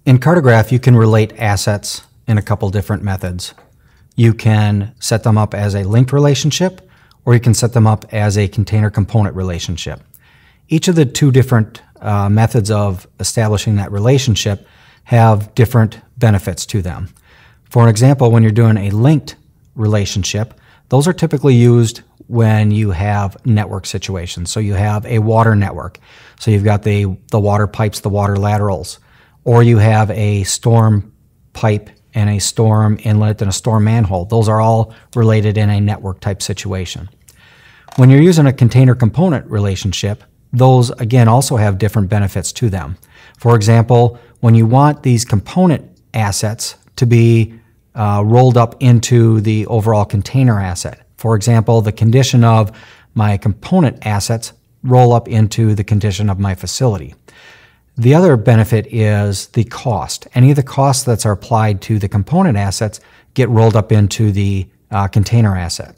In Cartograph, you can relate assets in a couple different methods. You can set them up as a linked relationship, or you can set them up as a container component relationship. Each of the two different methods of establishing that relationship have different benefits to them. For example, when you're doing a linked relationship, those are typically used when you have network situations. So you have a water network. So you've got the water pipes, the water laterals, or you have a storm pipe and a storm inlet and a storm manhole. Those are all related in a network type situation. When you're using a container component relationship, those again also have different benefits to them. For example, when you want these component assets to be rolled up into the overall container asset. For example, the condition of my component assets roll up into the condition of my facility. The other benefit is the cost. Any of the costs that are applied to the component assets get rolled up into the container asset.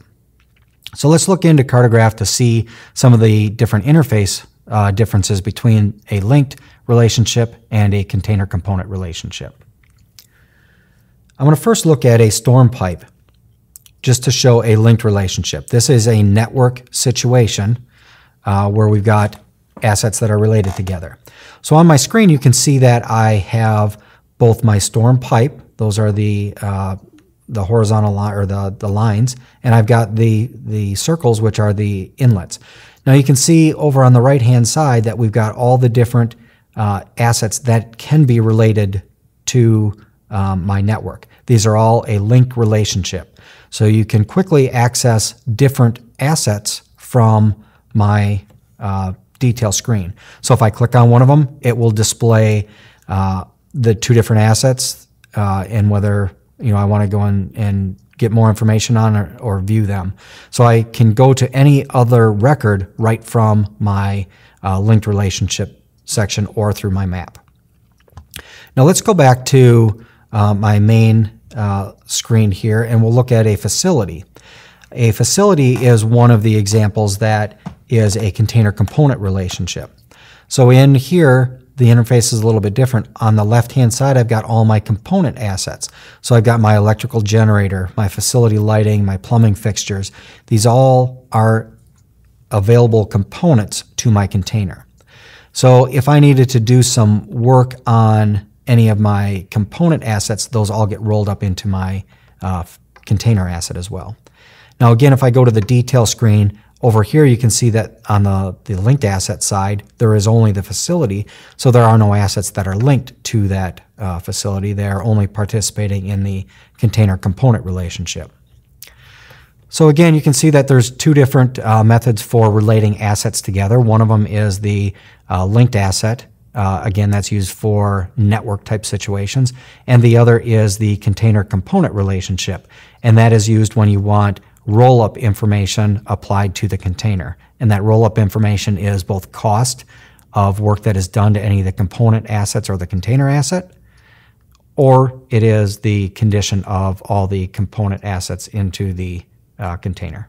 So let's look into Cartograph to see some of the different interface differences between a linked relationship and a container component relationship. I'm going to first look at a storm pipe just to show a linked relationship. This is a network situation where we've got assets that are related together. So on my screen you can see that I have both my storm pipe, those are the horizontal line or the lines, and I've got the circles, which are the inlets. Now you can see over on the right hand side that we've got all the different assets that can be related to my network. These are all a linked relationship. So you can quickly access different assets from my detail screen. So if I click on one of them, it will display the two different assets and whether I want to go in and get more information on or view them. So I can go to any other record right from my linked relationship section or through my map. Now let's go back to my main screen here and we'll look at a facility. A facility is one of the examples that is a container component relationship. So in here, the interface is a little bit different. On the left-hand side, I've got all my component assets. So I've got my electrical generator, my facility lighting, my plumbing fixtures. These all are available components to my container. So if I needed to do some work on any of my component assets, those all get rolled up into my container asset as well. Now again, if I go to the detail screen, over here you can see that on the linked asset side, there is only the facility, so there are no assets that are linked to that facility. They are only participating in the container component relationship. So again, you can see that there's two different methods for relating assets together. One of them is the linked asset. Again, that's used for network type situations. And the other is the container component relationship. And that is used when you want roll-up information applied to the container. And that roll-up information is both cost of work that is done to any of the component assets or the container asset, or it is the condition of all the component assets into the container.